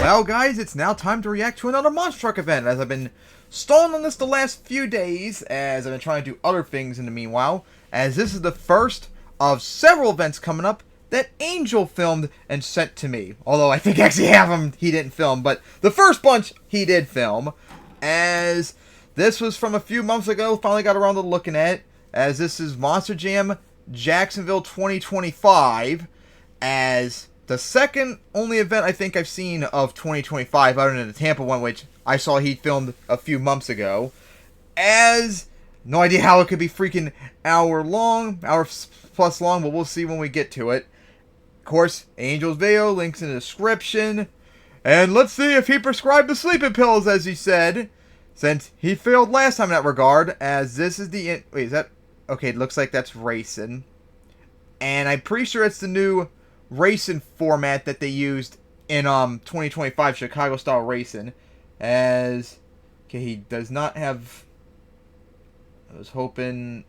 Well, guys, it's now time to react to another Monster Truck event, as I've been stalling on this the last few days, as I've been trying to do other things in the meanwhile, as this is the first of several events coming up that Angel filmed and sent to me. Although I think actually half of them he didn't film, but the first bunch he did film, as this was from a few months ago, finally got around to looking at it, as this is Monster Jam Jacksonville 2025, as the second only event I think I've seen of 2025, other than the Tampa one, which I saw he filmed a few months ago. As, no idea how it could be freaking hour plus long, but we'll see when we get to it. Of course, Angel's video, links in the description. And let's see if he prescribed the sleeping pills, as he said, since he failed last time in that regard, as this is the... Wait, is that... Okay, it looks like that's racing. And I'm pretty sure it's the new racing format that they used in 2025 Chicago style racing. As okay, he does not have, I was hoping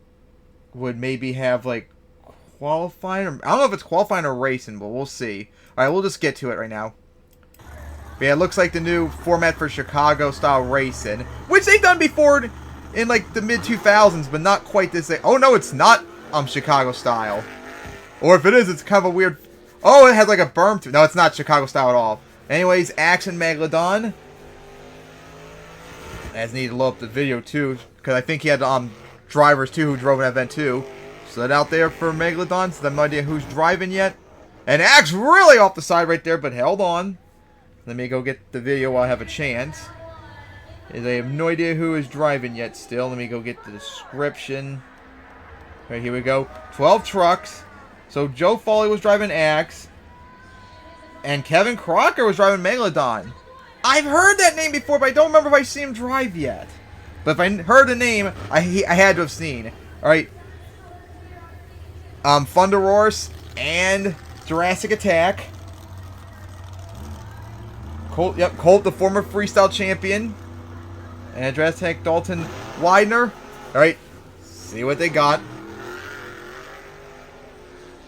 would maybe have like qualifying, or I don't know if it's qualifying or racing, but we'll see. Alright, we'll just get to it right now. But yeah, it looks like the new format for Chicago style racing, which they've done before in like the mid 2000s, but not quite this. Oh no, it's not Chicago style. Or if it is, it's kind of a weird... Oh, it has like a berm to it. No, it's not Chicago style at all. Anyways, Action Megalodon. I just need to load up the video too, because I think he had drivers too who drove an event too. So that out there for Megalodon, so I have no idea who's driving yet. And Axe really off the side right there, but held on. Let me go get the video while I have a chance. As I have no idea who is driving yet still. Let me go get the description. Alright, here we go. 12 trucks. So Joe Foley was driving Axe, and Kevin Crocker was driving Megalodon. I've heard that name before, but I don't remember if I've seen him drive yet. But if I heard the name, I had to have seen. Alright. Thunderhorse and Jurassic Attack. Colt, yep, Colt, the former freestyle champion. And Jurassic Attack Dalton Widener. Alright, see what they got.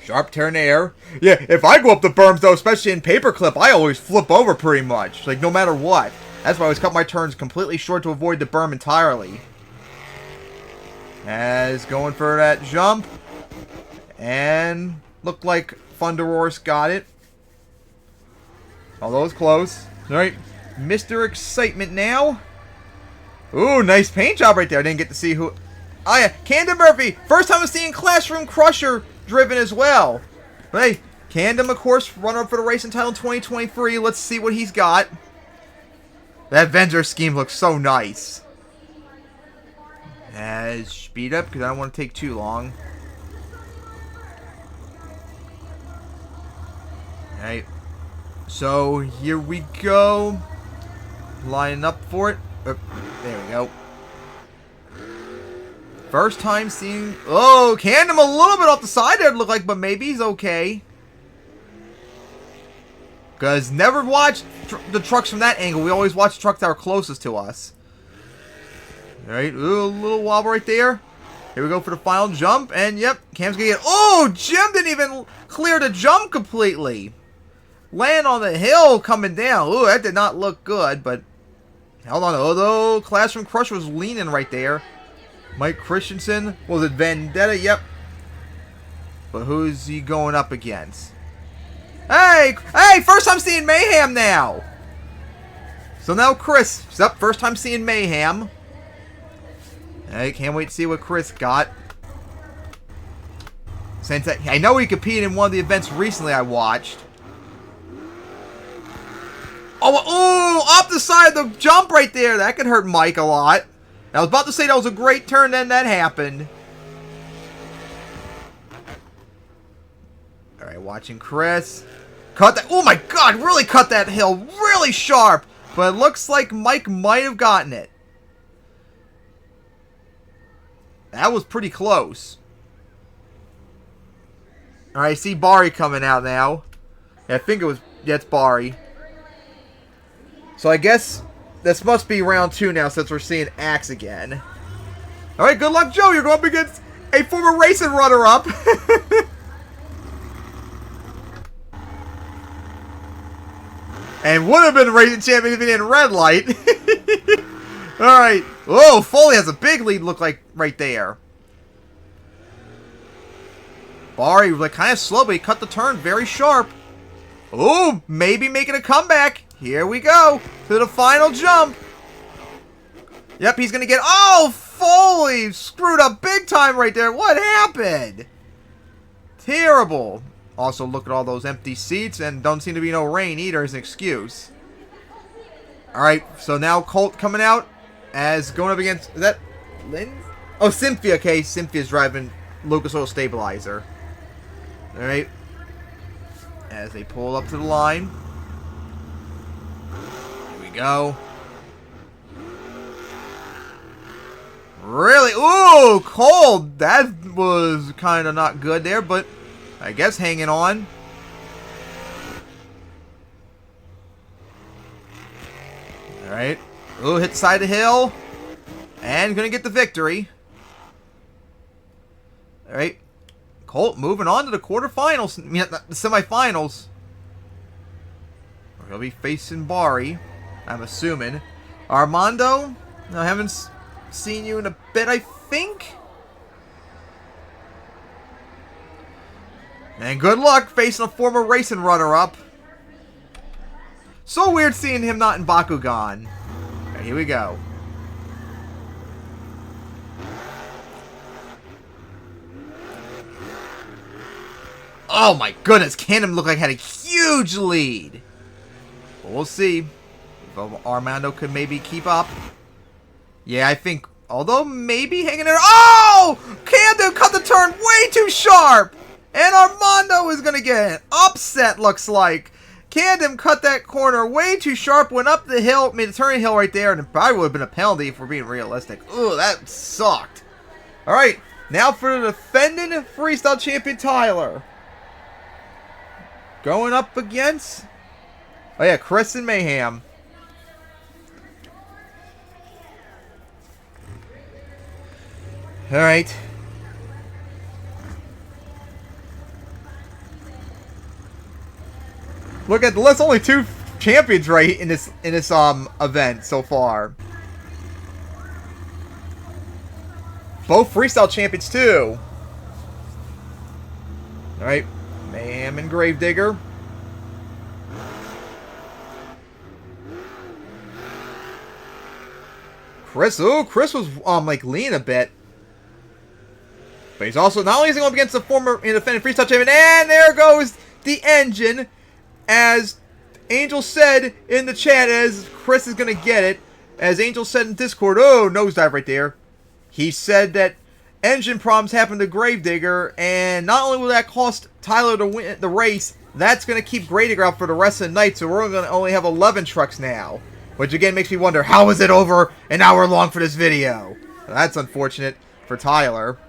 Sharp turn air. Yeah, if I go up the berms, though, especially in paperclip, I always flip over pretty much. Like, no matter what. That's why I always cut my turns completely short to avoid the berm entirely. As going for that jump. And looked like Thunderhorse got it. Although it's close. Alright, Mr. Excitement now. Ooh, nice paint job right there. I didn't get to see who... Oh, yeah, Camden Murphy. First time I'm seeing Classroom Crusher driven as well. But hey, Camden, of course, runner-up for the racing title in 2023. Let's see what he's got. That Venture scheme looks so nice. As speed up, because I don't want to take too long. Alright. So, here we go. Lining up for it. There we go. First time seeing... Oh, Camden a little bit off the side there, it looked like, but maybe he's okay. Because never watched the trucks from that angle. We always watch trucks that are closest to us. Alright, ooh, a little wobble right there. Here we go for the final jump. And, yep, Cam's gonna get... Oh, Jim didn't even clear the jump completely. Land on the hill coming down. Ooh, that did not look good, but... Held on. Although, Classroom Crusher was leaning right there. Mike Christensen. Was it Vendetta? Yep. But who's he going up against? Hey! Hey! First time seeing Mayhem now! So now Chris. Yep, first time seeing Mayhem. Hey, can't wait to see what Chris got. Since I know he competed in one of the events recently I watched. Oh, up the side of the jump right there. That could hurt Mike a lot. I was about to say that was a great turn, then that happened. Alright, watching Chris. Cut that. Oh my god, really cut that hill. Really sharp. But it looks like Mike might have gotten it. That was pretty close. Alright, I see Bari coming out now. Yeah, I think it was... Yeah, it's Bari. So I guess... This must be round 2 now, since we're seeing Axe again. Alright, good luck, Joe. You're going up against a former racing runner-up. And would have been racing champion if he didn't red light. Alright. Oh, Foley has a big lead, look like, right there. Bari, like, kind of slow, but he cut the turn very sharp. Oh, maybe making a comeback. Here we go. To the final jump. Yep, he's going to get... Oh, Foley screwed up big time right there. What happened? Terrible. Also, look at all those empty seats, and don't seem to be no rain either as an excuse. Alright, so now Colt coming out as going up against... Is that Lynn? Oh, Cynthia. Okay, Cynthia's driving Lucas Oil Stabilizer. Alright. As they pull up to the line. Here we go. Really? Ooh, Colt. That was kind of not good there, but I guess hanging on. Alright. Ooh, hit the side of the hill. And gonna get the victory. Alright. Colt moving on to the quarterfinals. I mean, the semifinals. He'll be facing Bari, I'm assuming. Armando? I haven't seen you in a bit, I think. And good luck facing a former racing runner-up. So weird seeing him not in Bakugan. Okay, here we go. Oh my goodness, Cannon looked like had a huge lead. But we'll see if Armando could maybe keep up. Yeah, I think, although maybe hanging there. Oh! Camden cut the turn way too sharp! And Armando is going to get an upset, looks like. Camden cut that corner way too sharp, went up the hill, made a turning hill right there, and it probably would have been a penalty if we're being realistic. Ooh, that sucked. Alright, now for the defending freestyle champion Tyler. Going up against... Oh yeah, Chris and Mayhem. Alright. Look at the list, only 2 champions right in this event so far. Both freestyle champions too. Alright. Mayhem and Gravedigger. Chris, ooh, Chris was like leaning a bit. But he's also not only is he going up against the former independent freestyle champion, and there goes the engine. As Angel said in the chat, as Chris is going to get it, as Angel said in Discord, oh, nosedive right there. He said that engine problems happened to Gravedigger, and not only will that cost Tyler to win the race, that's going to keep Gravedigger out for the rest of the night, so we're going to only have 11 trucks now. Which again makes me wonder, how is it over an hour long for this video? That's unfortunate for Tyler.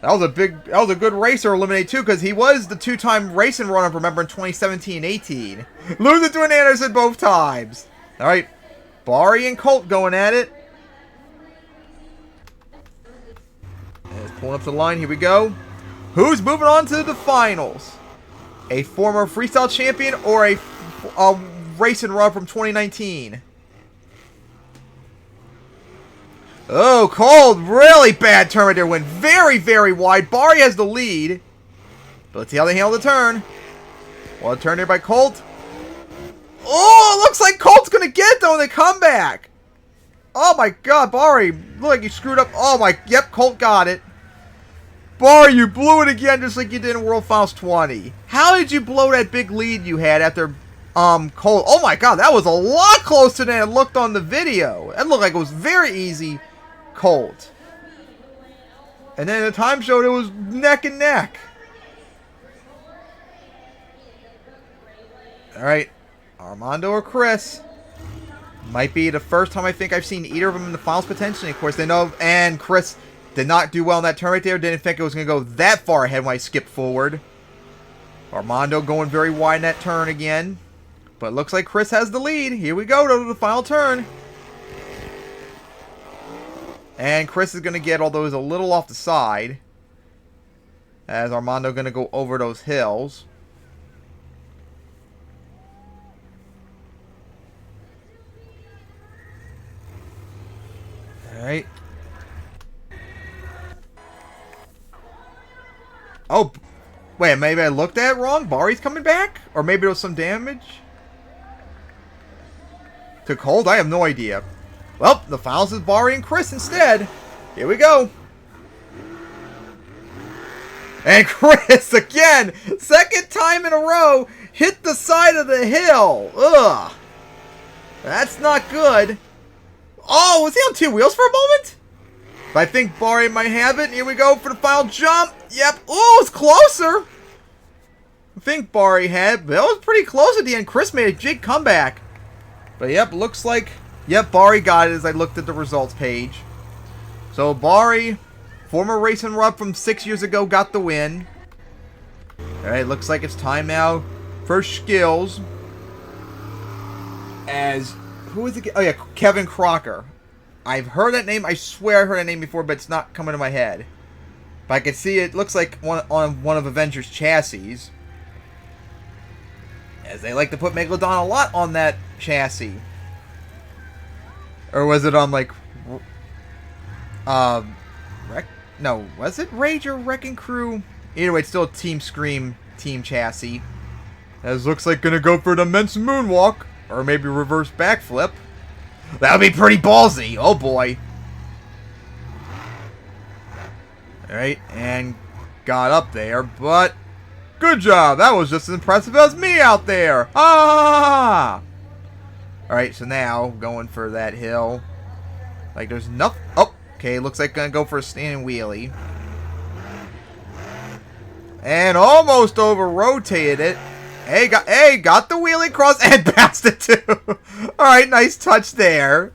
That was a good racer eliminate too, because he was the 2-time racing runner-up, remember, in 2017-18. Losing to an Anderson both times. Alright, Bari and Colt going at it. And pulling up to the line, here we go. Who's moving on to the finals? A former freestyle champion or a racing runner from 2019? Oh, Colt, really bad turn right there. Went very, very wide. Bari has the lead. But let's see how they handle the turn. Well, a turn there by Colt. Oh, it looks like Colt's going to get it, though, in the comeback. Oh, my God, Bari. Look like you screwed up. Oh, my. Yep, Colt got it. Bari, you blew it again just like you did in World Finals 20. How did you blow that big lead you had after Colt? Oh, my God, that was a lot closer than it looked on the video. It looked like it was very easy. Colt. And then the time showed it was neck and neck. Alright. Armando or Chris. Might be the first time I think I've seen either of them in the finals potentially. Of course, they know. And Chris did not do well in that turn right there. Didn't think it was going to go that far ahead when I skipped forward. Armando going very wide in that turn again. But it looks like Chris has the lead. Here we go to the final turn. And Chris is going to get, although he's a little off the side, as Armando going to go over those hills. Alright. Oh, wait, maybe I looked at it wrong? Bari's coming back? Or maybe there was some damage? Took hold? I have no idea. Well, the finals is Bari and Chris instead. Here we go. And Chris, again, second time in a row, hit the side of the hill. Ugh. That's not good. Oh, was he on two wheels for a moment? But I think Bari might have it. Here we go for the final jump. Yep. Oh, it's closer. I think Bari had, but that was pretty close at the end. Chris made a big comeback. But yep, looks like, yep, Bari got it as I looked at the results page. So Bari, former racing rub from 6 years ago, got the win. Alright, looks like it's time now for skills. As, who is it? Oh yeah, Kevin Crocker. I've heard that name, I swear I heard that name before, but it's not coming to my head. But I can see it looks like on one of Avengers' chassis. As they like to put Megalodon a lot on that chassis. Or was it on like... No, was it Rage or Wrecking Crew? Either way, it's still a Team Scream team chassis. As looks like gonna go for an immense moonwalk. Or maybe reverse backflip. That would be pretty ballsy. Oh boy. Alright, and got up there, but... Good job! That was just as impressive as me out there! Ah! Alright, so now, going for that hill. Like, there's nothing... Oh! Okay, looks like gonna go for a standing wheelie. And almost over-rotated it. Hey, got the wheelie cross and bounced it too! Alright, nice touch there.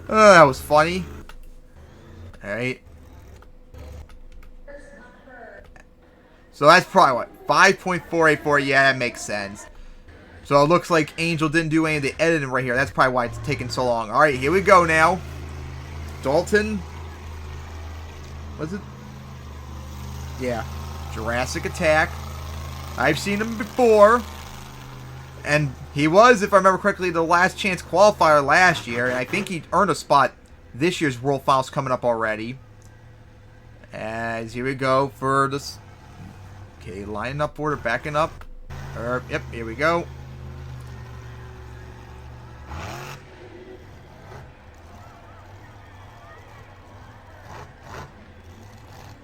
That was funny. Alright. So that's probably what? 5.484. Yeah, that makes sense. So it looks like Angel didn't do any of the editing right here. That's probably why it's taking so long. Alright, here we go now. Dalton. Was it? Yeah. Jurassic Attack. I've seen him before. And he was, if I remember correctly, the last chance qualifier last year. And I think he earned a spot this year's World Finals coming up already. As here we go for this. Okay, lining up order, backing up. Yep, here we go.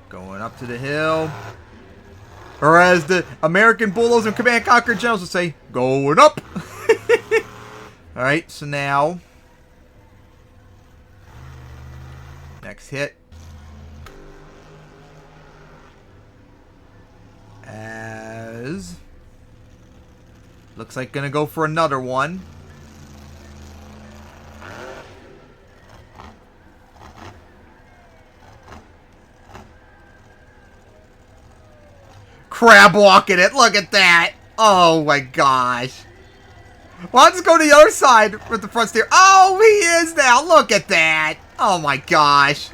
Going up to the hill. Or as the American Bulldogs and Command Conquer Generals would say, going up. Alright, so now. Next hit. As looks like gonna go for another one. Crab walking it, look at that. Oh my gosh. Well, I'll just go to the other side with the front steer. Oh, he is now, look at that. Oh my gosh.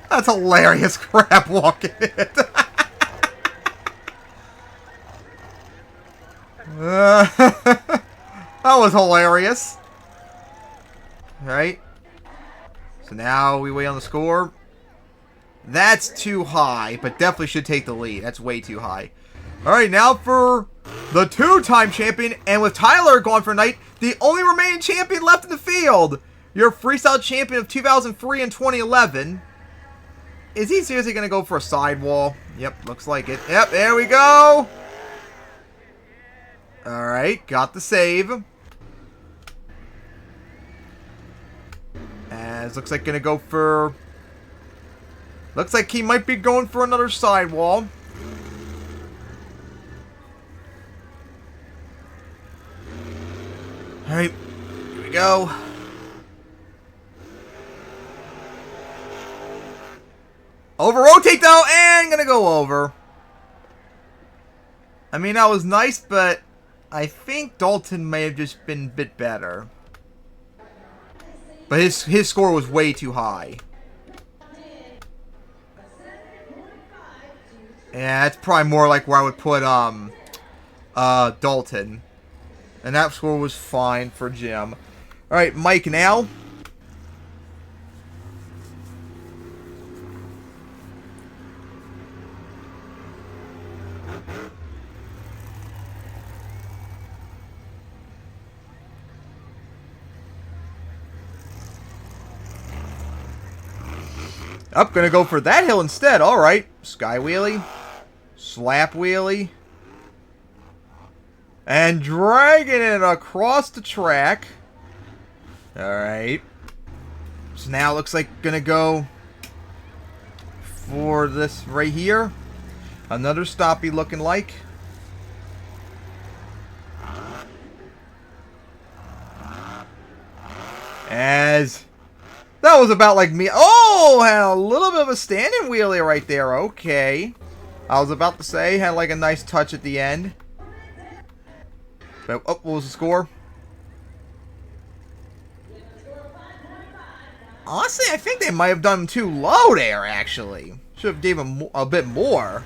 That's hilarious, crab walking it. That was hilarious. Alright. So now we wait on the score. That's too high, but definitely should take the lead. That's way too high. Alright, now for the two-time champion. And with Tyler gone for a night, the only remaining champion left in the field. Your freestyle champion of 2003 and 2011. Is he seriously going to go for a sidewall? Yep, looks like it. Yep, there we go. Alright, got the save. As looks like gonna go for... Looks like he might be going for another sidewall. Alright, here we go. Over rotate though, and gonna go over. I mean, that was nice, but I think Dalton may have just been a bit better. But his score was way too high. Yeah, that's probably more like where I would put Dalton. And that score was fine for Jim. Alright, Mike now. I'm gonna go for that hill instead. Alright. Sky wheelie. Slap wheelie. And dragging it across the track. Alright. So now it looks like gonna go for this right here. Another stoppy looking like. As that was about like me. Oh, had a little bit of a standing wheelie right there. Okay. I was about to say, had like a nice touch at the end. But, oh, what was the score? Honestly, I think they might have done him too low there, actually. Should have gave him a bit more.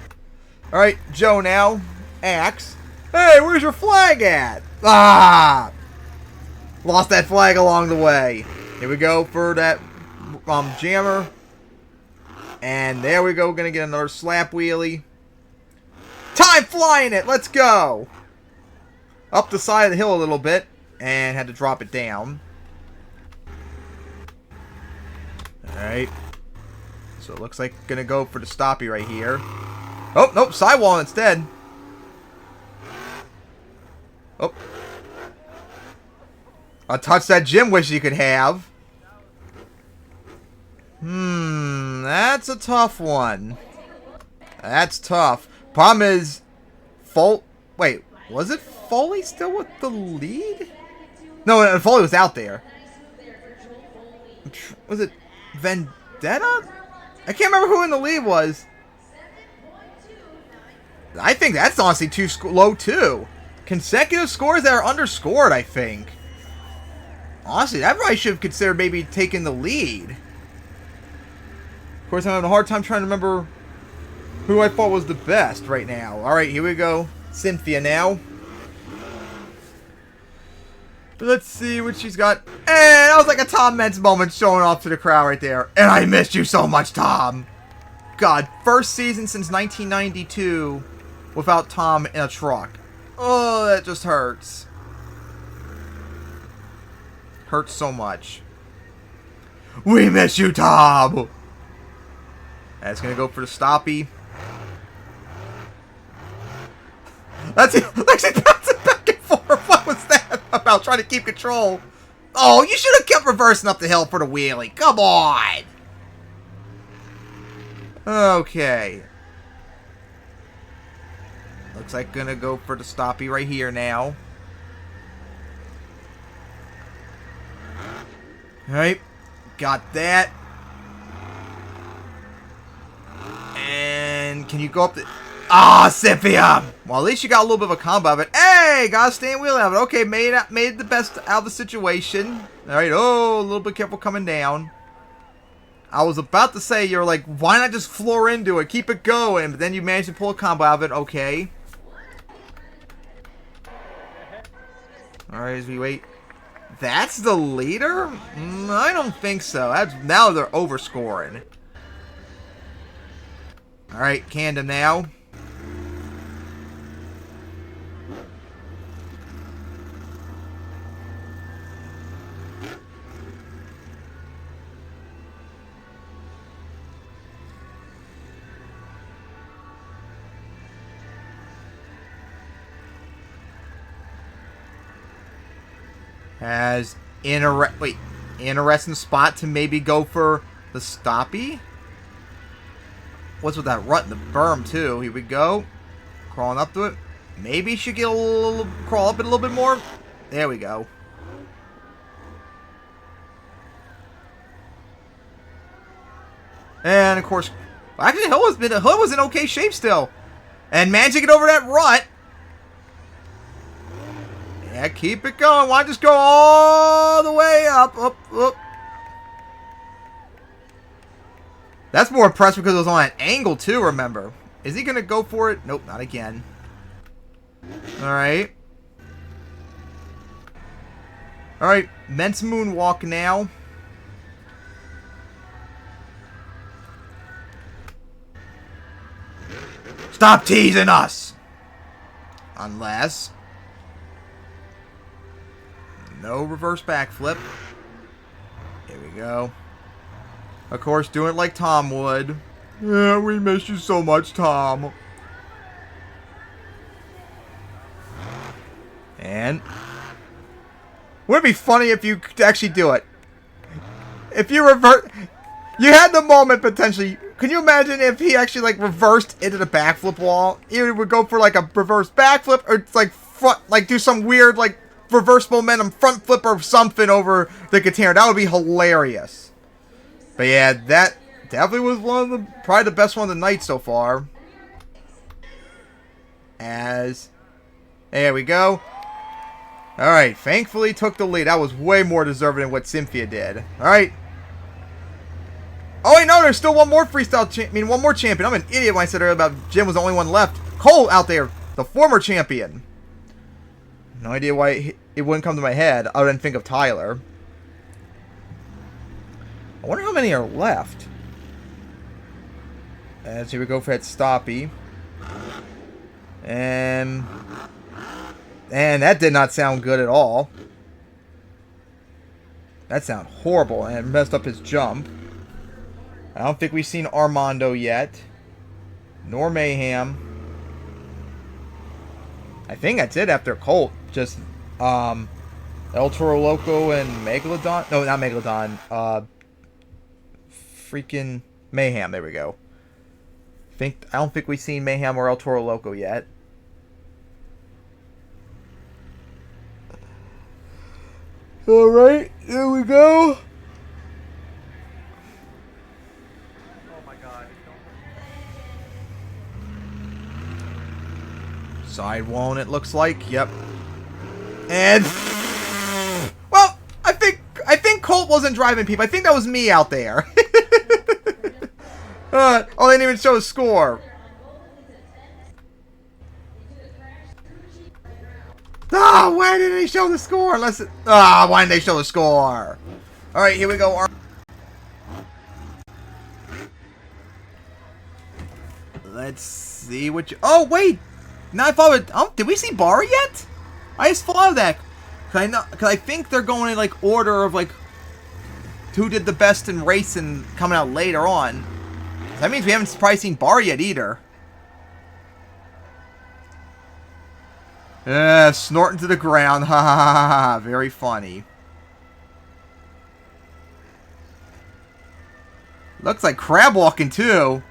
Alright, Joe now. Axe. Hey, where's your flag at? Ah! Lost that flag along the way. Here we go for that jammer. And there we go. Gonna get another slap wheelie. Time flying it. Let's go. Up the side of the hill a little bit. And had to drop it down. Alright. So it looks like gonna go for the stoppy right here. Oh, nope. Sidewall instead. Oh. A touch that Jim wish he could have. That's a tough one. That's tough. Problem is, wait, was it Foley still with the lead? No, Foley was out there. Was it Vendetta? I can't remember who in the lead was. I think that's honestly too low too. Consecutive scores that are underscored, I think. Honestly, that probably should have considered maybe taking the lead. Of course, I'm having a hard time trying to remember who I thought was the best right now. Alright, here we go. Cynthia now. Let's see what she's got. And that was like a Tom Mentz moment showing off to the crowd right there. And I missed you so much, Tom. God, first season since 1992 without Tom in a truck. Oh, that just hurts. Hurts so much. We miss you, Tom. That's gonna go for the stoppy. That's it. Actually, bouncing back and forth. What was that about? Trying to keep control. Oh, you should have kept reversing up the hill for the wheelie. Come on. Okay. Looks like gonna go for the stoppy right here now. Alright. Got that. And can you go up the... Ah, Cynthia! Well, at least you got a little bit of a combo of it. Hey, got a stand wheel out of it. Okay, made the best out of the situation. Alright, oh, a little bit careful coming down. I was about to say, you're like, why not just floor into it? Keep it going. But then you managed to pull a combo out of it. Okay. Alright, as we wait. That's the leader? I don't think so. Now they're overscoring. Alright, Candom now. Has interesting spot to maybe go for the stoppy. What's with that rut in the berm too? Here we go. Crawling up to it. Maybe should get a little crawl up it a little bit more. There we go. And of course, actually, the hood was in okay shape still, and managed to get over that rut. Yeah, keep it going. Why just go all the way up, up, up? That's more impressive because it was on an angle too, remember. Is he going to go for it? Nope, not again. Alright. Alright, Mentz Moonwalk now. Stop teasing us! Unless... No reverse backflip. Here we go. Of course, doing it like Tom would. Yeah, we miss you so much, Tom. And wouldn't it be funny if you could actually do it? If you revert, you had the moment potentially. Can you imagine if he actually like reversed into the backflip wall? He would go for like a reverse backflip, or it's like front, like do some weird like reverse momentum front flip or something over the container. That would be hilarious. But yeah, that definitely was one of the probably the best one of the night so far. As there we go. Alright, thankfully took the lead. That was way more deserving than what Cynthia did. Alright. Oh, wait, no, there's still one more freestyle one more champion. I'm an idiot when I said earlier about Jim was the only one left. Cole out there, the former champion. No idea why it wouldn't come to my head other than think of Tyler. I wonder how many are left. As here we go for that stoppy. And that did not sound good at all. That sounded horrible, and it messed up his jump. I don't think we've seen Armando yet. Nor Mayhem. I think that's it after Colt. Just, El Toro Loco and Megalodon. No, not Megalodon. Freaking Mayhem. There we go. I don't think we've seen Mayhem or El Toro Loco yet. Alright, here we go. Oh my god. Side one, it looks like. Yep. And well, I think Colt wasn't driving people. I think that was me out there. Oh, they didn't even show the score. Ah, why didn't they show the score? Unless it... Ah, why didn't they show the score? Alright, here we go. Let's see what you... Oh, wait! Now I thought it... Oh, did we see Bar yet? I just thought of that. Cause I think they're going in, like, order of, like, who did the best in racing coming out later on. That means we haven't probably seen Bar yet, either. Snorting to the ground. Ha ha ha ha. Very funny. Looks like crab walking too.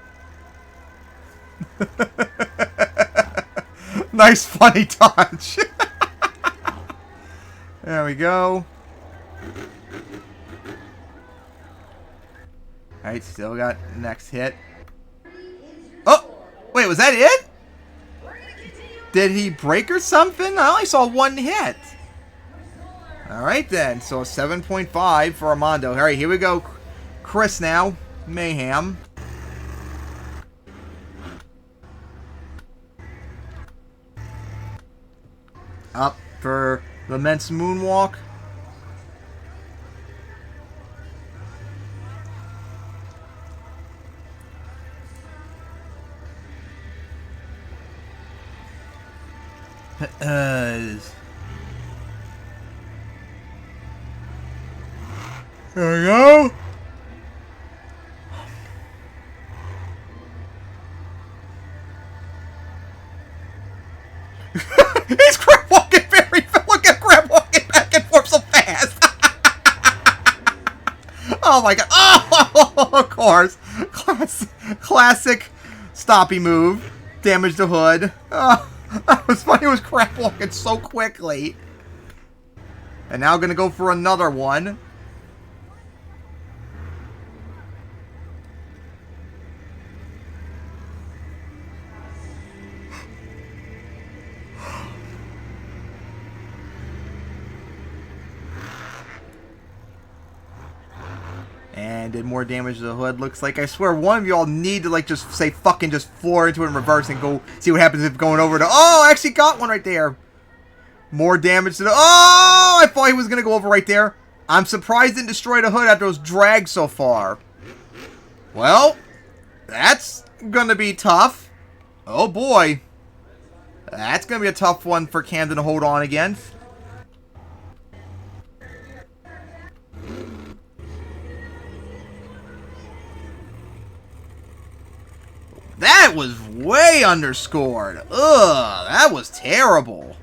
Nice funny touch. There we go. Alright, still got next hit. Oh! Wait, was that it? Did he break or something? I only saw one hit. Alright then, so 7.5 for Armando. Alright, here we go. Chris now. Mayhem. Up for the immense moonwalk. There we go. He's crab walking very fast. Look at crab walking back and forth so fast. Oh my god. Oh, of course. Classic stoppy move. Damage the hood. Oh, that was funny. It was crab walking so quickly. And now gonna go for another one. And did more damage to the hood, looks like. I swear one of y'all need to, like, just say fucking just floor into it in reverse and go see what happens if going over to... Oh, I actually got one right there. More damage to the... Oh, I thought he was going to go over right there. I'm surprised it didn't destroy the hood after it was dragged so far. Well, that's going to be tough. Oh, boy. That's going to be a tough one for Camden to hold on against. That was way underscored. Ugh, that was terrible.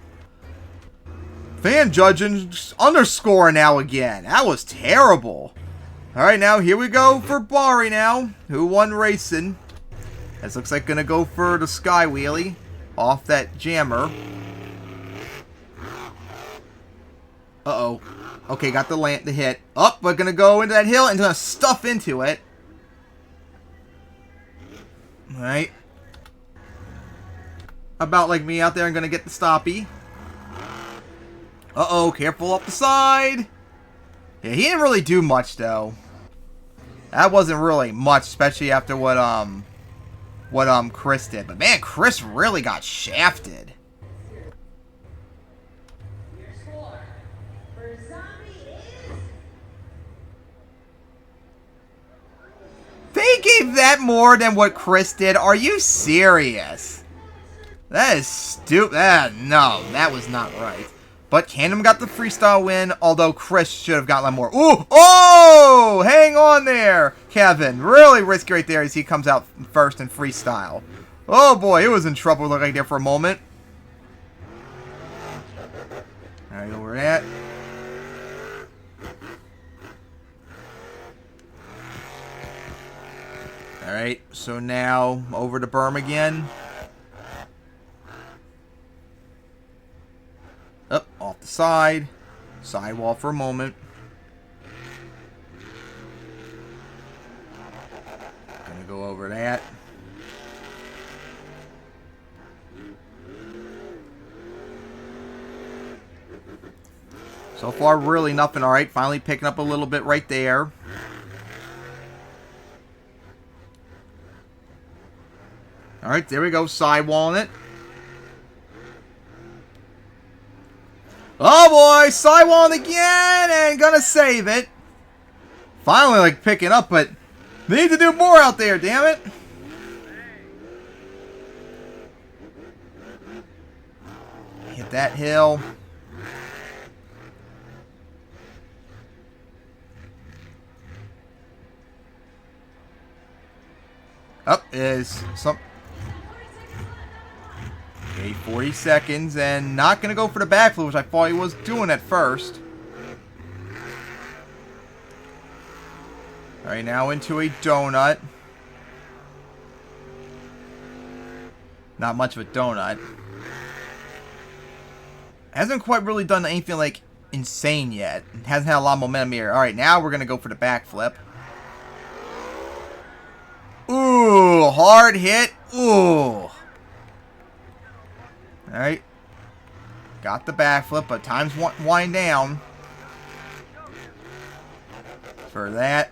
Fan judging underscore now again. That was terrible. Alright, now here we go for Bari now. Who won racing? This looks like gonna go for the Sky Wheelie. Off that jammer. Uh-oh. Okay, got the hit. Up, we're gonna go into that hill and gonna stuff into it. Alright. About like me out there, I'm gonna get the stoppie. Uh-oh, careful up the side. Yeah, he didn't really do much though. That wasn't really much, especially after what Chris did. But man, Chris really got shafted. They gave that more than what Chris did. Are you serious? That is stupid. No, that was not right. But Tandem got the freestyle win, although Chris should have gotten more. Ooh! Oh! Hang on there, Kevin. Really risky right there as he comes out first in freestyle. Oh boy, he was in trouble right there for a moment. Alright, over that. Alright, so now over to berm again. Up, off the side. Sidewall for a moment. Gonna go over that. So far, really nothing. Alright, finally picking up a little bit right there. Alright, there we go. Sidewalling it. Oh boy, sidewalling again and gonna save it. Finally, like, picking up, but need to do more out there, damn it. Hit that hill. Up is some. Okay, 40 seconds, and not going to go for the backflip, which I thought he was doing at first. Alright, now into a donut. Not much of a donut. Hasn't quite really done anything, like, insane yet. Hasn't had a lot of momentum here. Alright, now we're going to go for the backflip. Ooh, hard hit. Ooh. Alright. Got the backflip, but time's wind down. For that.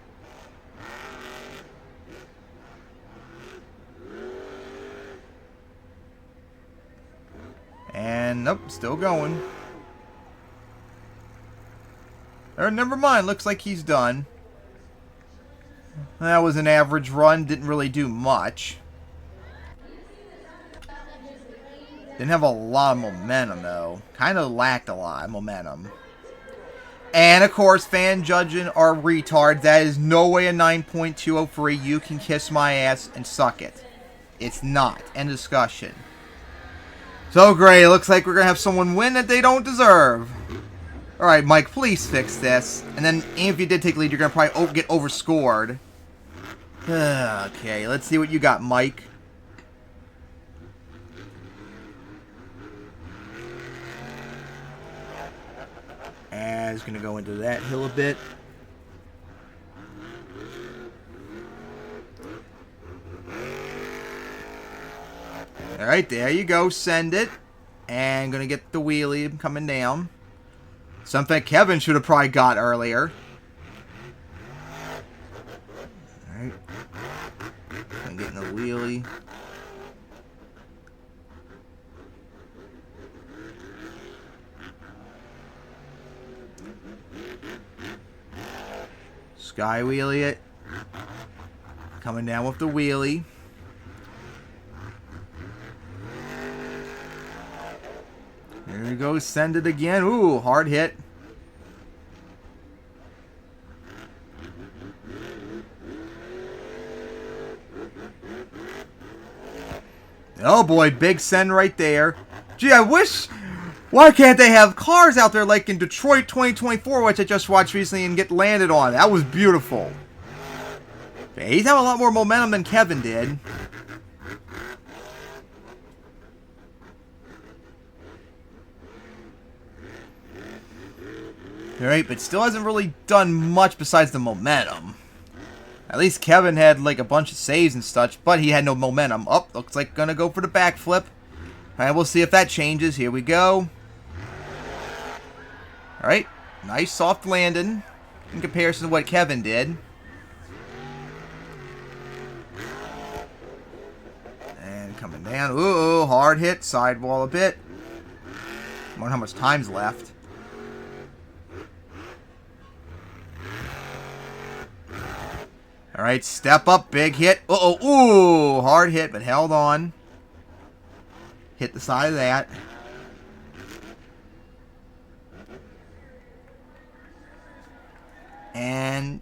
And nope, still going. Or never mind, looks like he's done. That was an average run, didn't really do much. Didn't have a lot of momentum though. Kind of lacked a lot of momentum. And of course, fan judging are retards. That is no way a 9.203. You can kiss my ass and suck it. It's not. End discussion. So great, it looks like we're going to have someone win that they don't deserve. Alright, Mike, please fix this. And then, even if you did take the lead, you're going to probably get overscored. Okay, let's see what you got, Mike. And it's going to go into that hill a bit. Alright, there you go. Send it. And going to get the wheelie coming down. Something Kevin should have probably got earlier. Alright. I'm getting the wheelie. Sky wheelie it. Coming down with the wheelie. There we go. Send it again. Ooh, hard hit. Oh boy, big send right there. Gee, I wish... Why can't they have cars out there like in Detroit 2024, which I just watched recently, and get landed on? That was beautiful. Okay, he's having a lot more momentum than Kevin did. Alright, but still hasn't really done much besides the momentum. At least Kevin had like a bunch of saves and such, but he had no momentum. Oh, looks like gonna go for the backflip. Alright, we'll see if that changes. Here we go. Alright, nice soft landing in comparison to what Kevin did. And coming down. Ooh, hard hit, sidewall a bit. I wonder how much time's left. Alright, step up, big hit. Uh-oh, ooh, hard hit, but held on. Hit the side of that. And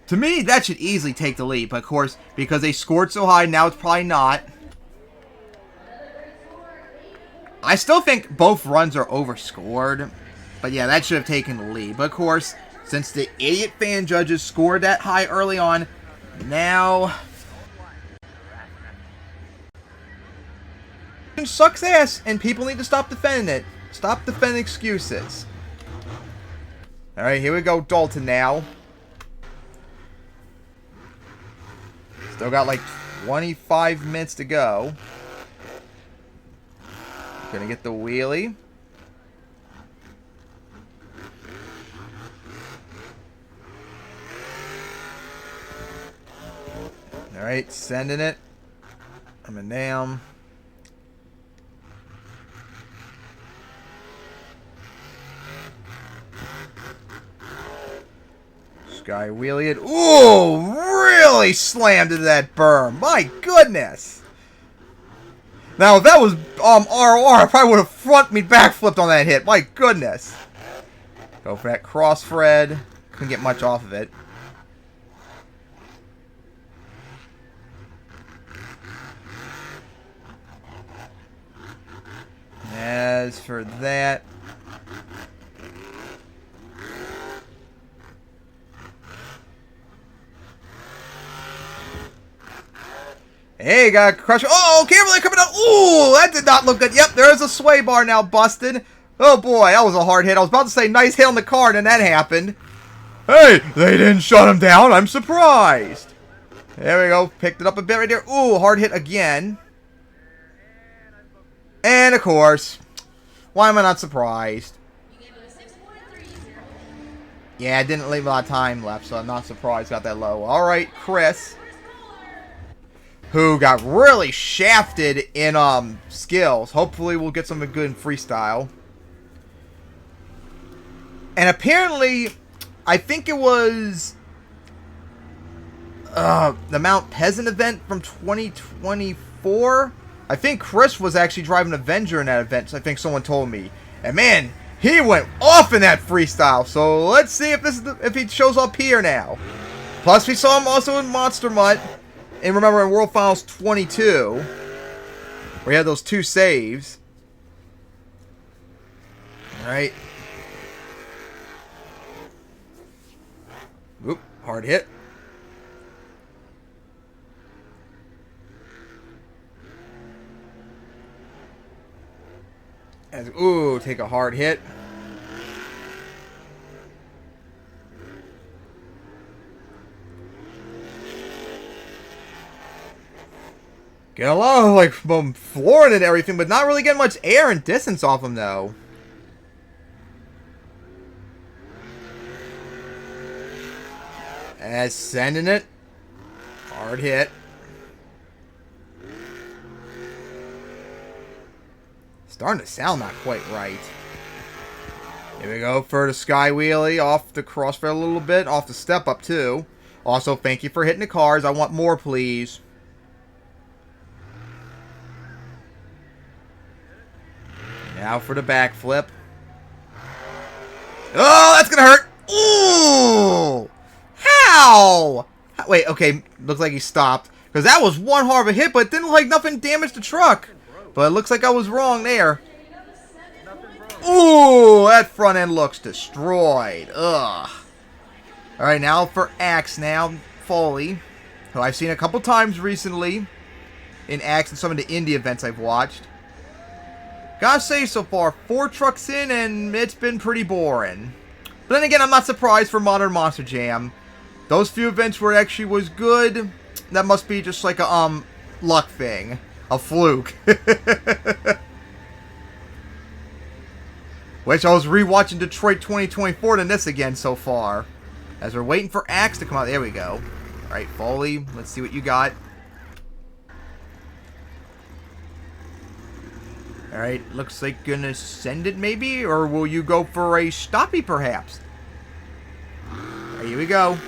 to me, that should easily take the lead. But of course, because they scored so high, now it's probably not. I still think both runs are overscored. But yeah, that should have taken the lead. But of course, since the idiot fan judges scored that high early on, now... It sucks ass, and people need to stop defending it. Stop defending excuses. Alright, here we go, Dalton now. Still got like 25 minutes to go. Gonna get the wheelie. Alright, sending it. Coming down. Sky wheelie it. Ooh, really slammed into that berm. My goodness. Now, if that was RR, I probably would have front me backflipped on that hit. My goodness. Go for that cross Fred. Couldn't get much off of it. As for that... Hey, got a crush. Oh, Kimberly coming out. Ooh, that did not look good. Yep, there's a sway bar now busted. Oh, boy, that was a hard hit. I was about to say nice hit on the card, and that happened. Hey, they didn't shut him down. I'm surprised. There we go. Picked it up a bit right there. Ooh, hard hit again. And, of course, why am I not surprised? Yeah, I didn't leave a lot of time left, so I'm not surprised got that low. All right, Chris, who got really shafted in skills. Hopefully we'll get something good in freestyle. And apparently, I think it was the Mount Peasant event from 2024. I think Chris was actually driving Avenger in that event, so I think someone told me. And man, he went off in that freestyle. So let's see if this is if he shows up here now. Plus, we saw him also in Monster Mutt. And remember in World Finals 22, where he had those 2 saves. Alright. Oop, hard hit. As, ooh, take a hard hit. Get a lot of, like, flooring and everything, but not really getting much air and distance off him, though. As sending it. Hard hit. Starting to sound not quite right. Here we go for the sky wheelie. Off the crossfair a little bit. Off the step up, too. Also, thank you for hitting the cars. I want more, please. Now for the backflip. Oh, that's gonna hurt. Ooh! How? Wait, okay. Looks like he stopped. Because that was one hard of a hit, but it didn't look like nothing damaged the truck. But it looks like I was wrong there. Ooh, that front end looks destroyed. Ugh. Alright, now for Axe now. Foley, who I've seen a couple times recently in Axe and some of the indie events I've watched. Gotta say, so far, 4 trucks in, and it's been pretty boring. But then again, I'm not surprised for Modern Monster Jam. Those few events where it actually was good, that must be just like a, luck thing. A fluke. Which I was rewatching Detroit 2024 than this again so far. As we're waiting for Axe to come out. There we go. Alright, Foley, let's see what you got. Alright, looks like gonna send it maybe? Or will you go for a stoppie perhaps? Alright, here we go.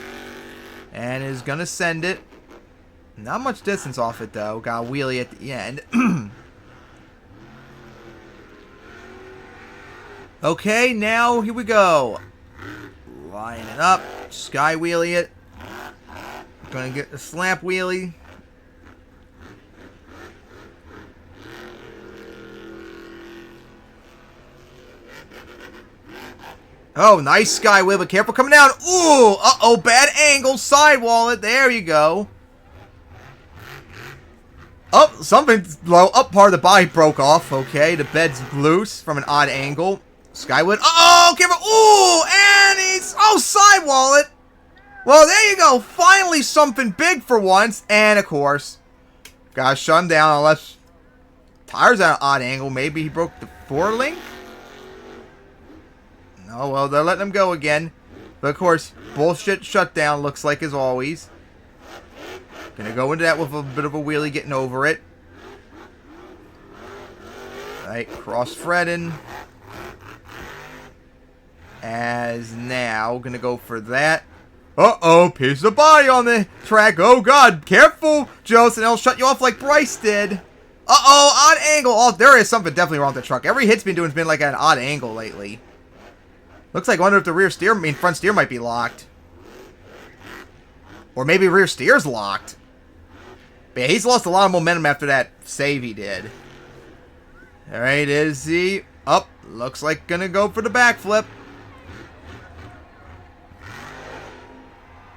And is gonna send it. Not much distance off it though. Got a wheelie at the end. Okay, now here we go. Line it up. Sky wheelie it. Gonna get the slap wheelie. Oh, nice sky wheel, but careful coming down. Ooh, uh-oh, bad angle, sidewall it. There you go. Oh, something low. Up part of the body broke off. Okay, the bed's loose from an odd angle. Skyward. Uh-oh, careful. Ooh, and he's... Oh, sidewall it. Well, there you go. Finally something big for once. And, of course, gotta shut him down unless tires at an odd angle. Maybe he broke the forelink. No, well, they're letting him go again. But, of course, bullshit shutdown looks like as always. Gonna go into that with a bit of a wheelie getting over it. Alright, cross-threading. As now, gonna go for that. Uh-oh, piece of body on the track. Oh, God, careful, Joseph. It'll shut you off like Bryce did. Uh-oh, odd angle. Oh, there is something definitely wrong with the truck. Every hit's been doing has been like at an odd angle lately. Looks like I wonder if the rear steer, front steer might be locked. Or maybe rear steer's locked. But yeah, he's lost a lot of momentum after that save he did. Alright, is he up? Looks like gonna go for the backflip.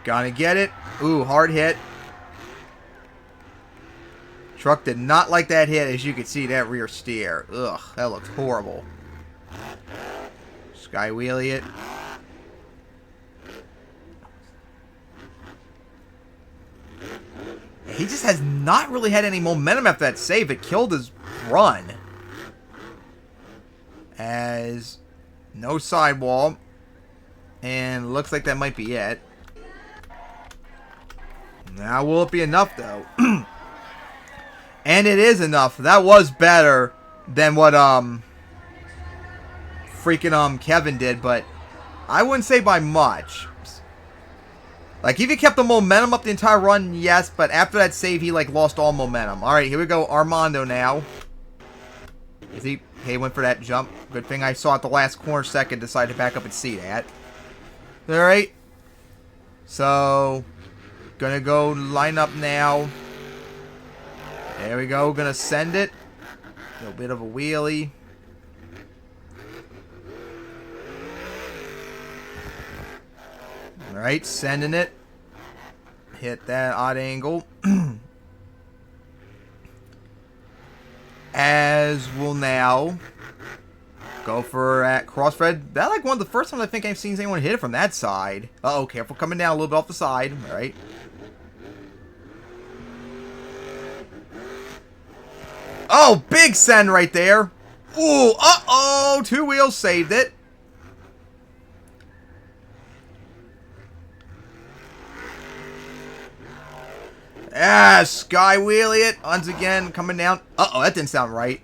Gonna get it. Ooh, hard hit. Truck did not like that hit, as you can see, that rear steer. Ugh, that looks horrible. Sky wheelie it. He just has not really had any momentum after that save. It killed his run. As no sidewall. And looks like that might be it. Now, will it be enough, though? And it is enough. That was better than what, freaking, Kevin did, but I wouldn't say by much. Like, if he kept the momentum up the entire run, yes, but after that save, he, like, lost all momentum. Alright, here we go, Armando now. Is he... He went for that jump. Good thing I saw at the last corner second, decided to back up and see that. Alright. So... Gonna go line up now. There we go. Gonna send it. A little bit of a wheelie. Alright, sending it. Hit that odd angle. As we'll now go for that crossthread. That's like one of the first times I think I've seen anyone hit it from that side. Uh-oh, careful coming down a little bit off the side. Alright. Oh, big send right there. Ooh, uh-oh. 2 wheels saved it. Ah, sky wheelie it. Once again, coming down. Uh-oh, that didn't sound right.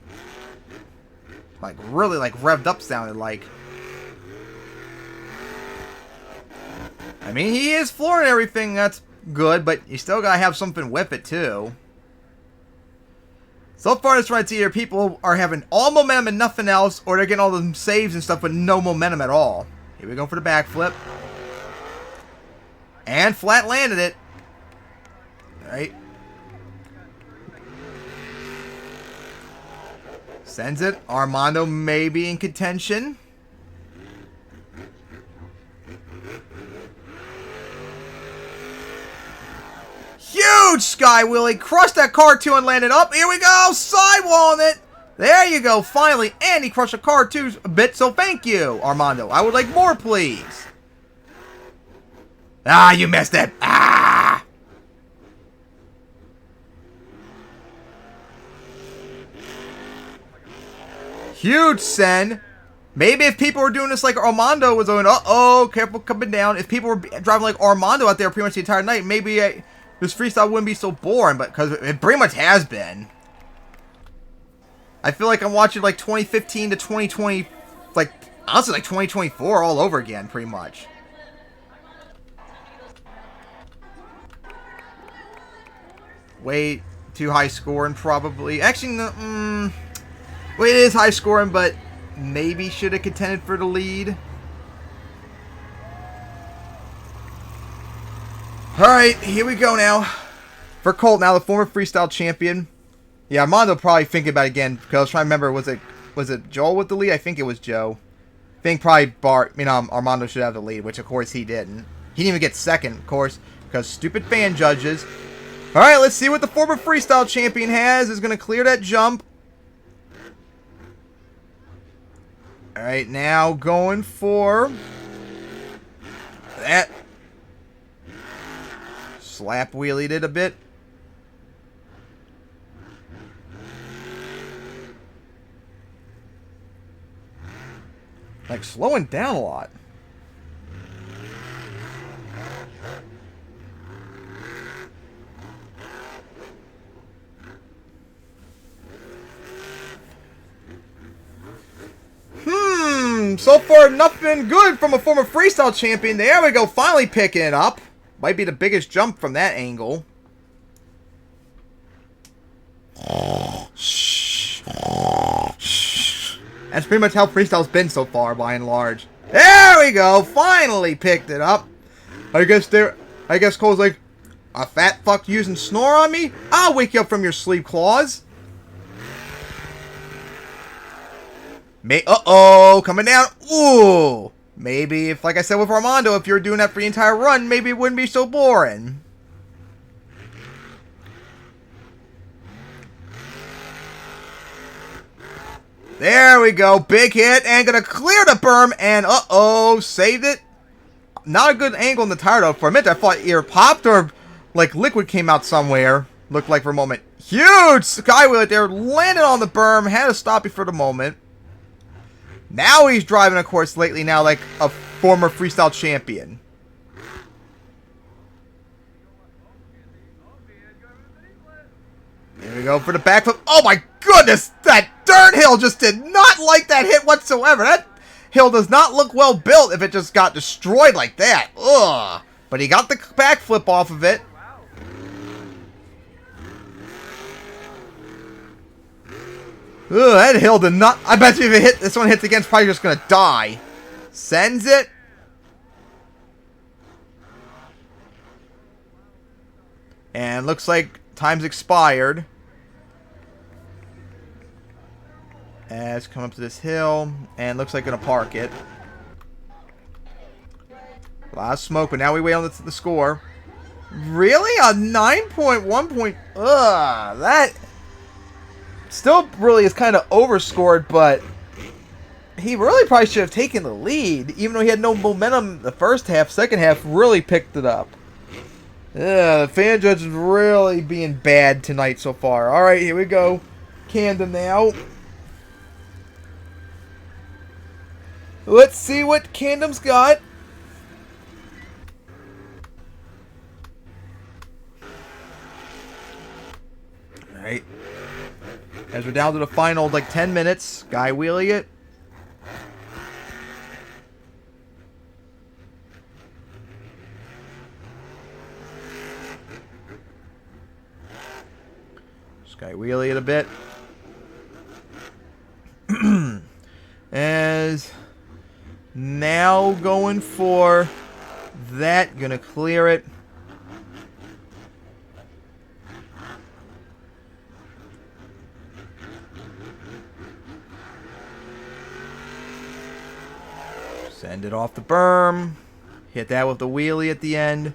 Like, really, like, revved up sounded like. I mean, he is flooring everything. That's good, but you still gotta have something with it, too. So far, it's right here. People are having all momentum and nothing else, or they're getting all the saves and stuff with no momentum at all. Here we go for the backflip. And flat landed it. Alright. Sends it. Armando may be in contention. Huge sky wheelie. Crushed that car too and landed up. Here we go. Sidewalling it. There you go. Finally. And he crushed a car too a bit. So thank you, Armando. I would like more, please. Ah, you missed it. Ah. Huge send. Maybe if people were doing this like Armando was doing, uh-oh, careful coming down. If people were driving like Armando out there pretty much the entire night, maybe this freestyle wouldn't be so boring, but because it pretty much has been. I feel like I'm watching like 2015 to 2020, like, honestly like 2024 all over again, pretty much. Way too high scoring, probably. Actually, no, well, it is high scoring, but maybe should have contended for the lead. Alright, here we go now. For Colt now, the former freestyle champion. Yeah, Armando probably thinking about it again, because I was trying to remember, was it Joel with the lead? I think it was Joe. I think probably Armando should have the lead, which of course he didn't. He didn't even get second, of course, because stupid fan judges. Alright, let's see what the former freestyle champion has. Is going to clear that jump. Alright, now going for that. Slap wheelied it a bit. Like slowing down a lot. So far nothing good from a former freestyle champion. There we go, finally picking it up. Might be the biggest jump from that angle. That's pretty much how freestyle's been so far, by and large. There we go, finally picked it up. I guess Cole's like, a fat fuck using snore on me? I'll wake you up from your sleep, Claws. Uh-oh, coming down. Ooh. Maybe if, like I said with Armando, if you're doing that for the entire run, maybe it wouldn't be so boring. There we go. Big hit. And gonna clear the berm. And uh-oh, saved it. Not a good angle in the tire, though. For a minute, I thought ear popped or, like, liquid came out somewhere. Looked like for a moment. Huge skywheel there. Landed on the berm. Had to stop it for the moment. Now he's driving, of course, lately now like a former freestyle champion. Here we go for the backflip. Oh my goodness! That dirt hill just did not like that hit whatsoever. That hill does not look well built if it just got destroyed like that. Ugh. But he got the backflip off of it. Ugh, that hill did not... I bet you if this one hits again, it's probably just going to die. Sends it. And looks like time's expired. As come up to this hill. And looks like going to park it. A lot of smoke, but now we wait on the score. Really? A 9.1 point... Ugh, that... Still really is kind of overscored, but he really probably should have taken the lead. Even though he had no momentum the first half, second half really picked it up. Yeah, the fan judge is really being bad tonight so far. Alright, here we go. Camden now. Let's see what Camden's got. Alright. As we're down to the final, like, 10 minutes. Sky wheeling it. Sky wheeling it a bit. As now going for that. Gonna clear it. Send it off the berm. Hit that with the wheelie at the end.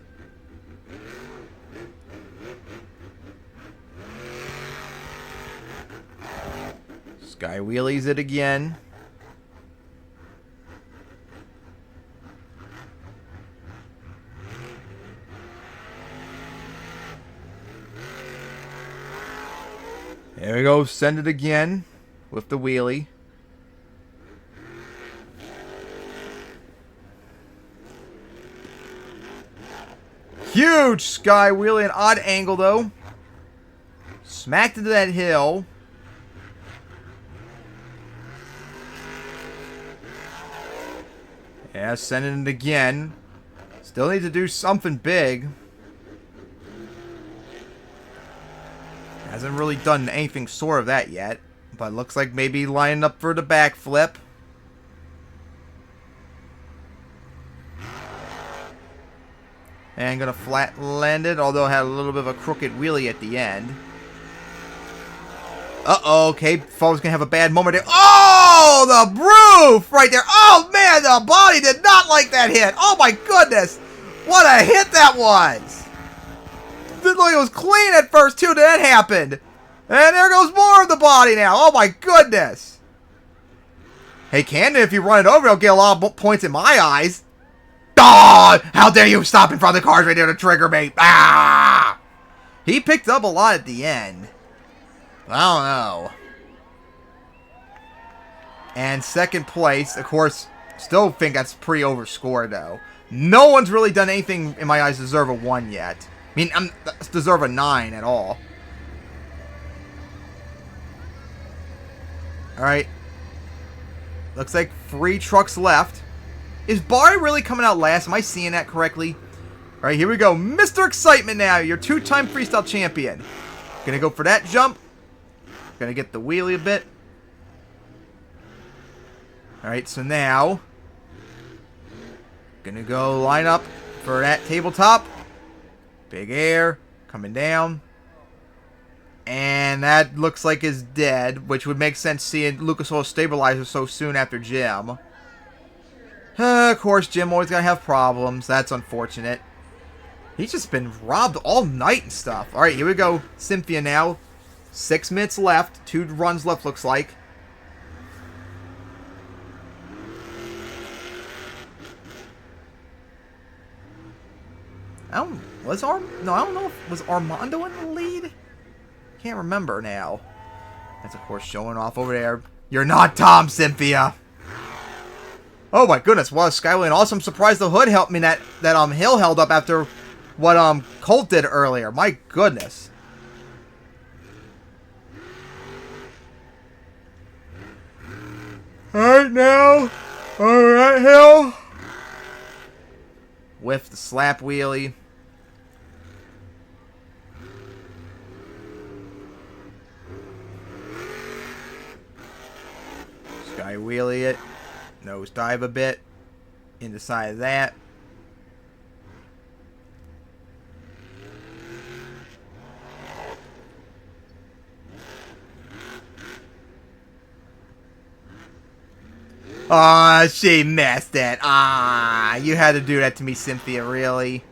Sky wheelies it again. There we go. Send it again with the wheelie. Huge sky wheelie, an odd angle though. Smacked into that hill. Yeah, sending it again. Still need to do something big. Hasn't really done anything sort of that yet. But looks like maybe lining up for the backflip. And gonna flat land it, although it had a little bit of a crooked wheelie at the end. Uh-oh, okay, Foe's gonna have a bad moment there. Oh, the roof right there. Oh, man, the body did not like that hit. Oh, my goodness. What a hit that was. Didn't look like it was clean at first, too, that happened. And there goes more of the body now. Oh, my goodness. Hey, Camden, if you run it over, it'll get a lot of points in my eyes. Oh, how dare you stop in front of the cars right there to trigger me. Ah! He picked up a lot at the end. I don't know. And second place, of course, still think that's pretty overscored, though. No one's really done anything, in my eyes, to deserve a 1 yet. I mean, deserve a 9 at all. Alright. Looks like 3 trucks left. Is Barry really coming out last? Am I seeing that correctly? Alright, here we go. Mr. Excitement now, your 2-time freestyle champion. Gonna go for that jump. Gonna get the wheelie a bit. Alright, so now gonna go line up for that tabletop. Big air. Coming down. And that looks like is dead, which would make sense seeing Lucas Oil Stabilizer so soon after Jim. Of course, Jim always gonna have problems. That's unfortunate. He's just been robbed all night and stuff. Alright, here we go. Cynthia now. 6 minutes left. 2 runs left, looks like. I don't know if was Armando in the lead? Can't remember now. That's of course showing off over there. You're not Tom, Cynthia. Oh my goodness, what a skyway, and also I'm surprised the hood helped me that hill held up after what Colt did earlier. My goodness. Alright now, alright hill. With the slap wheelie. Sky wheelie it. Nose dive a bit. In the side of that. Aw, she missed it. Ah, you had to do that to me, Cynthia, really?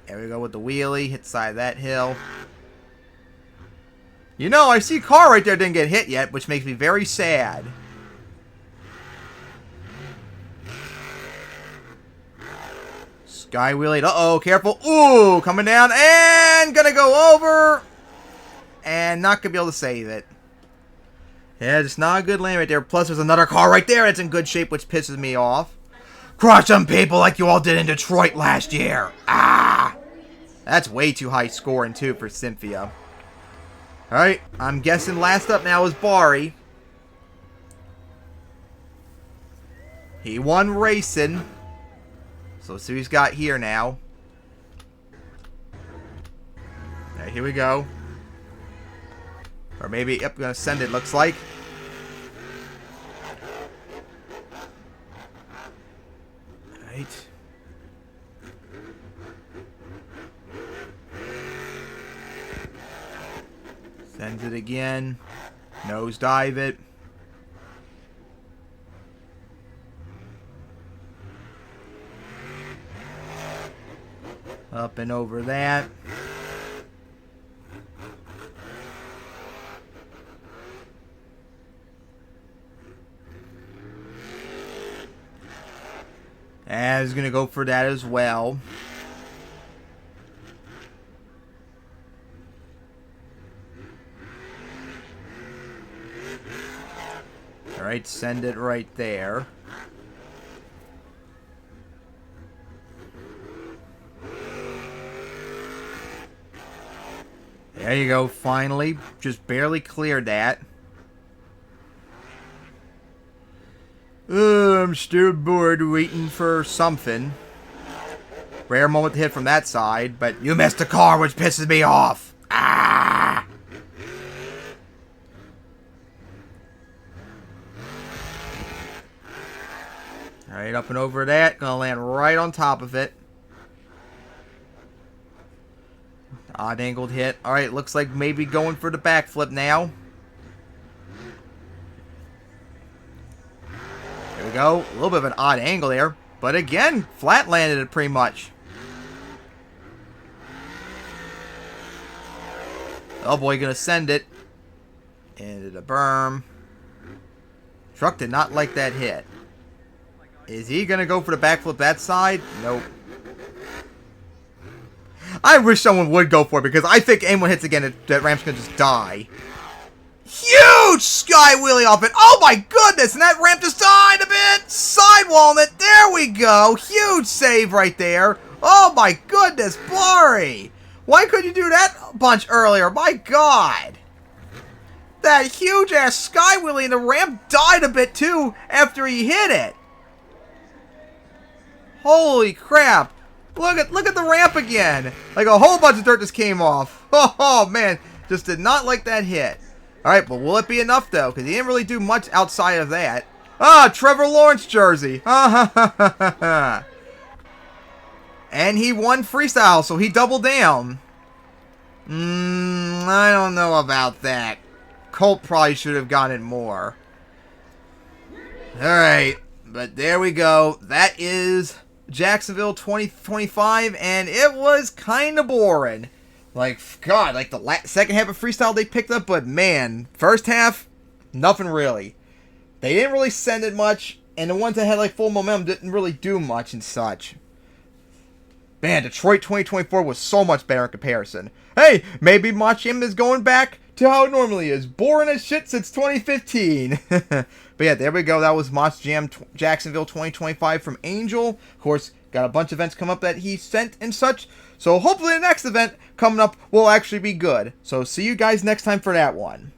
There we go with the wheelie. Hit the side of that hill. You know, I see a car right there didn't get hit yet, which makes me very sad. Sky wheelie. Uh-oh, careful. Ooh, coming down and gonna go over. And not gonna be able to save it. Yeah, it's not a good lane right there. Plus, there's another car right there that's in good shape, which pisses me off. Crush some people like you all did in Detroit last year. Ah! That's way too high scoring, too, for Cynthia. Alright, I'm guessing last up now is Bari. He won racing. So let's see what he's got here now. Alright, here we go. Or maybe, yep, gonna send it, looks like. Alright. Sends it again. Nose dive it. Up and over that. And I was going to go for that as well. Alright, send it right there. There you go, finally. Just barely cleared that. I'm still bored waiting for something. Rare moment to hit from that side, but you missed the car, which pisses me off. Ah! Alright, up and over that. Gonna land right on top of it. Odd angled hit. Alright, looks like maybe going for the backflip now. There we go. A little bit of an odd angle there. But again, flat landed it pretty much. Oh boy, gonna send it. Into the berm. Truck did not like that hit. Is he gonna go for the backflip that side? Nope. I wish someone would go for it because I think anyone hits again, that ramp's gonna just die. Huge sky wheelie off it. Oh my goodness, and that ramp just died a bit. Sidewalling it. There we go. Huge save right there. Oh my goodness, Blurry. Why couldn't you do that a bunch earlier? My God. That huge ass sky wheelie and the ramp died a bit too after he hit it. Holy crap. Look at the ramp again. Like a whole bunch of dirt just came off. Oh man, just did not like that hit. Alright, but will it be enough though? Because he didn't really do much outside of that. Ah, Trevor Lawrence jersey. And he won freestyle, so he doubled down. I don't know about that. Colt probably should have gotten more. Alright, but there we go. That is Jacksonville 2025, and it was kind of boring. Like, God, like the second half of freestyle they picked up, but man, first half, nothing really. They didn't really send it much, and the ones that had like full momentum didn't really do much and such. Man, Detroit 2024 was so much better in comparison. Hey, maybe Mach M is going back to how it normally is. Boring as shit since 2015. But yeah, there we go. That was Mach Jam Jacksonville 2025 from Angel. Of course, got a bunch of events come up that he sent and such. So hopefully the next event coming up will actually be good. So see you guys next time for that one.